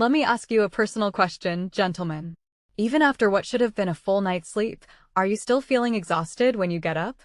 Let me ask you a personal question, gentlemen. Even after what should have been a full night's sleep, are you still feeling exhausted when you get up?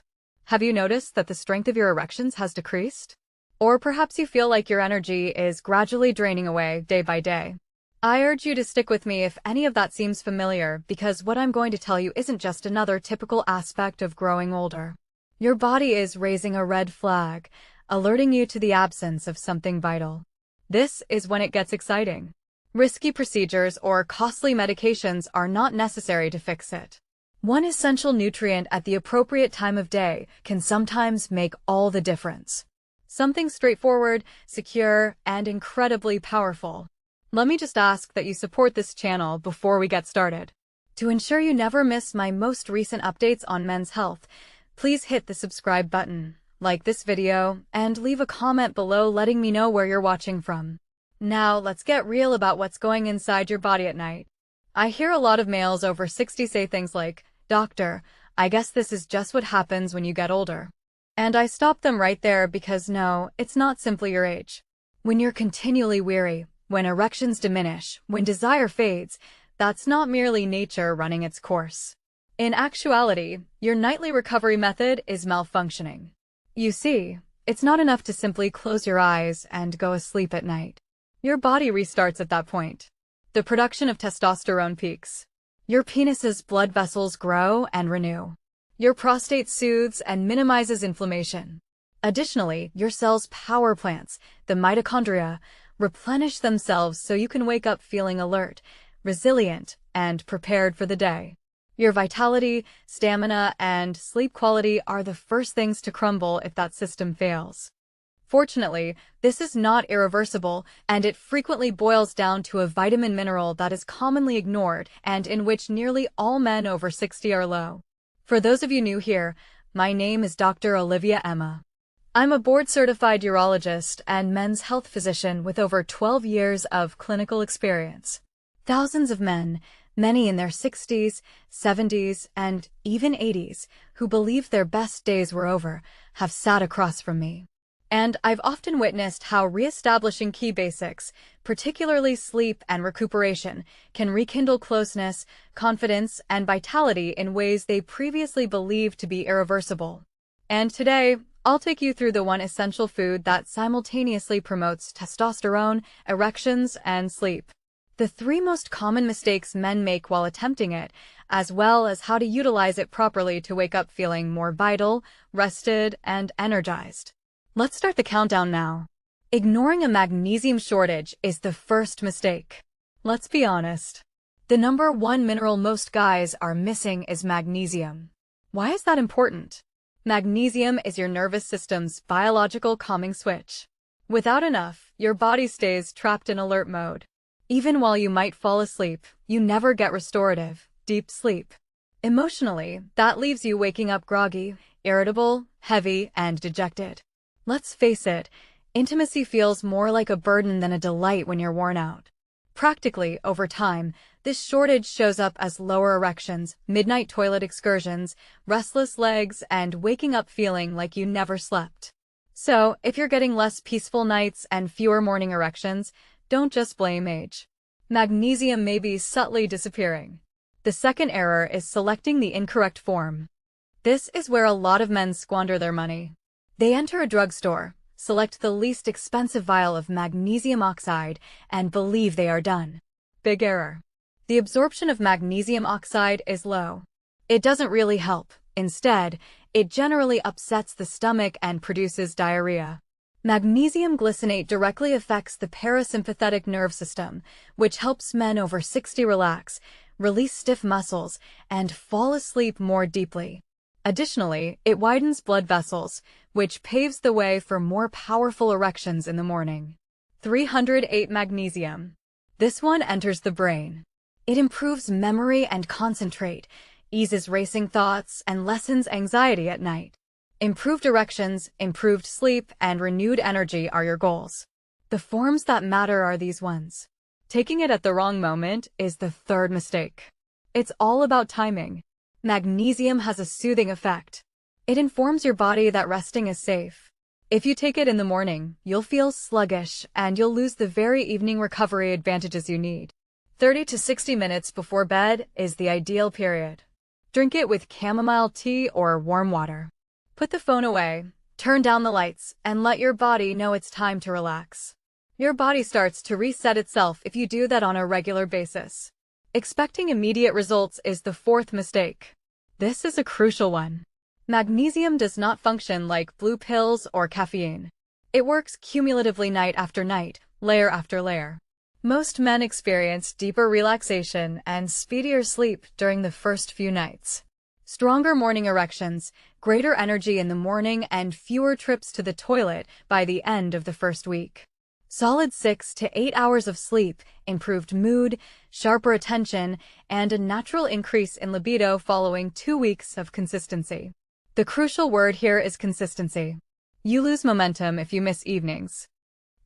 Have you noticed that the strength of your erections has decreased? Or perhaps you feel like your energy is gradually draining away day by day. I urge you to stick with me if any of that seems familiar, because what I'm going to tell you isn't just another typical aspect of growing older. Your body is raising a red flag, alerting you to the absence of something vital. This is when it gets exciting. Risky procedures or costly medications are not necessary to fix it. One essential nutrient at the appropriate time of day can sometimes make all the difference. Something straightforward, secure, and incredibly powerful. Let me just ask that you support this channel before we get started. To ensure you never miss my most recent updates on men's health, please hit the subscribe button, like this video, and leave a comment below letting me know where you're watching from. Now, let's get real about what's going inside your body at night. I hear a lot of males over 60 say things like, "Doctor, I guess this is just what happens when you get older." And I stop them right there because no, it's not simply your age. When you're continually weary, when erections diminish, when desire fades, that's not merely nature running its course. In actuality, your nightly recovery method is malfunctioning. You see, it's not enough to simply close your eyes and go asleep at night. Your body restarts at that point. The production of testosterone peaks. Your penis's blood vessels grow and renew. Your prostate soothes and minimizes inflammation. Additionally, your cell's power plants, the mitochondria, replenish themselves so you can wake up feeling alert, resilient, and prepared for the day. Your vitality, stamina, and sleep quality are the first things to crumble if that system fails. Fortunately, this is not irreversible, and it frequently boils down to a vitamin mineral that is commonly ignored and in which nearly all men over 60 are low. For those of you new here, my name is Dr. Olivia Emma. I'm a board-certified urologist and men's health physician with over 12 years of clinical experience. Thousands of men, many in their 60s, 70s, and even 80s, who believed their best days were over, have sat across from me. And I've often witnessed how re-establishing key basics, particularly sleep and recuperation, can rekindle closeness, confidence, and vitality in ways they previously believed to be irreversible. And today, I'll take you through the one essential food that simultaneously promotes testosterone, erections, and sleep. The three most common mistakes men make while attempting it, as well as how to utilize it properly to wake up feeling more vital, rested, and energized. Let's start the countdown now. Ignoring a magnesium shortage is the first mistake. Let's be honest. The number one mineral most guys are missing is magnesium. Why is that important? Magnesium is your nervous system's biological calming switch. Without enough, your body stays trapped in alert mode. Even while you might fall asleep, you never get restorative, deep sleep. Emotionally, that leaves you waking up groggy, irritable, heavy, and dejected. Let's face it, intimacy feels more like a burden than a delight when you're worn out. Practically, over time, this shortage shows up as lower erections, midnight toilet excursions, restless legs, and waking up feeling like you never slept. So, if you're getting less peaceful nights and fewer morning erections, don't just blame age. Magnesium may be subtly disappearing. The second error is selecting the incorrect form. This is where a lot of men squander their money. They enter a drugstore, select the least expensive vial of magnesium oxide, and believe they are done. Big error. The absorption of magnesium oxide is low. It doesn't really help. Instead, it generally upsets the stomach and produces diarrhea. Magnesium glycinate directly affects the parasympathetic nerve system, which helps men over 60 relax, release stiff muscles, and fall asleep more deeply. Additionally, it widens blood vessels, which paves the way for more powerful erections in the morning. 308 Magnesium. This one enters the brain. It improves memory and concentrate, eases racing thoughts, and lessens anxiety at night. Improved erections, improved sleep, and renewed energy are your goals. The forms that matter are these ones. Taking it at the wrong moment is the third mistake. It's all about timing. Magnesium has a soothing effect. It informs your body that resting is safe. If you take it in the morning, you'll feel sluggish and you'll lose the very evening recovery advantages you need. 30 to 60 minutes before bed is the ideal period. Drink it with chamomile tea or warm water. Put the phone away, turn down the lights, and let your body know it's time to relax. Your body starts to reset itself if you do that on a regular basis. Expecting immediate results is the fourth mistake. This is a crucial one. Magnesium does not function like blue pills or caffeine. It works cumulatively night after night, layer after layer. Most men experience deeper relaxation and speedier sleep during the first few nights. Stronger morning erections, greater energy in the morning, and fewer trips to the toilet by the end of the first week. Solid 6 to 8 hours of sleep, improved mood, sharper attention, and a natural increase in libido following 2 weeks of consistency. The crucial word here is consistency. You lose momentum if you miss evenings.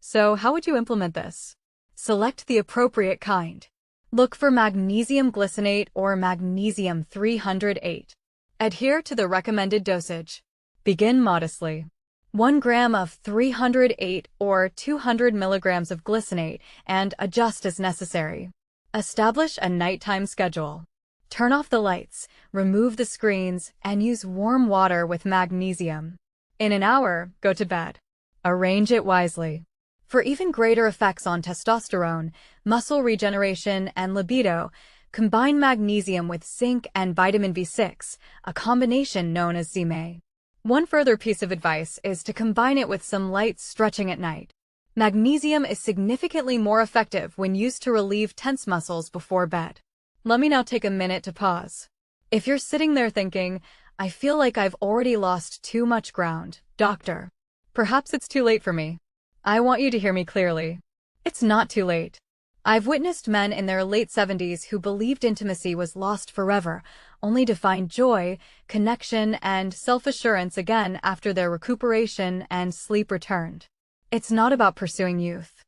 So how would you implement this? Select the appropriate kind. Look for magnesium glycinate or magnesium 308. Adhere to the recommended dosage. Begin modestly. 1 gram of 308 or 200 milligrams of glycinate and adjust as necessary. Establish a nighttime schedule. Turn off the lights, remove the screens, and use warm water with magnesium. In an hour, go to bed. Arrange it wisely. For even greater effects on testosterone, muscle regeneration, and libido, combine magnesium with zinc and vitamin B6, a combination known as ZMA. One further piece of advice is to combine it with some light stretching at night. Magnesium is significantly more effective when used to relieve tense muscles before bed. Let me now take a minute to pause. If you're sitting there thinking, I feel like I've already lost too much ground, doctor. Perhaps it's too late for me. I want you to hear me clearly. It's not too late. I've witnessed men in their late 70s who believed intimacy was lost forever, only to find joy, connection, and self-assurance again after their recuperation and sleep returned. It's not about pursuing youth.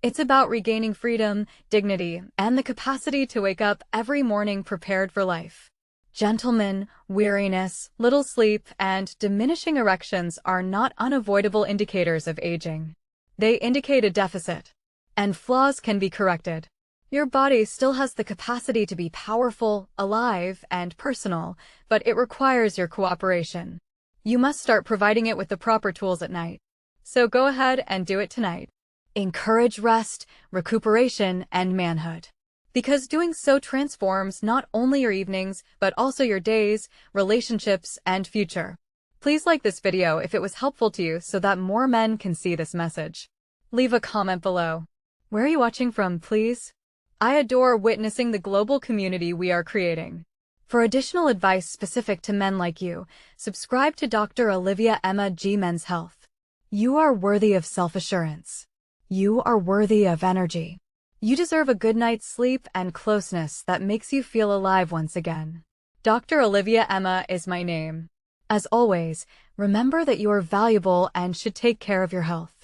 It's about regaining freedom, dignity, and the capacity to wake up every morning prepared for life. Gentlemen, weariness, little sleep, and diminishing erections are not unavoidable indicators of aging. They indicate a deficit. And flaws can be corrected. Your body still has the capacity to be powerful, alive, and personal, but it requires your cooperation. You must start providing it with the proper tools at night. So go ahead and do it tonight. Encourage rest, recuperation, and manhood. Because doing so transforms not only your evenings, but also your days, relationships, and future. Please like this video if it was helpful to you so that more men can see this message. Leave a comment below. Where are you watching from, please? I adore witnessing the global community we are creating. For additional advice specific to men like you, subscribe to Dr. Olivia Emma G. Men's Health. You are worthy of self-assurance. You are worthy of energy. You deserve a good night's sleep and closeness that makes you feel alive once again. Dr. Olivia Emma is my name. As always, remember that you are valuable and should take care of your health.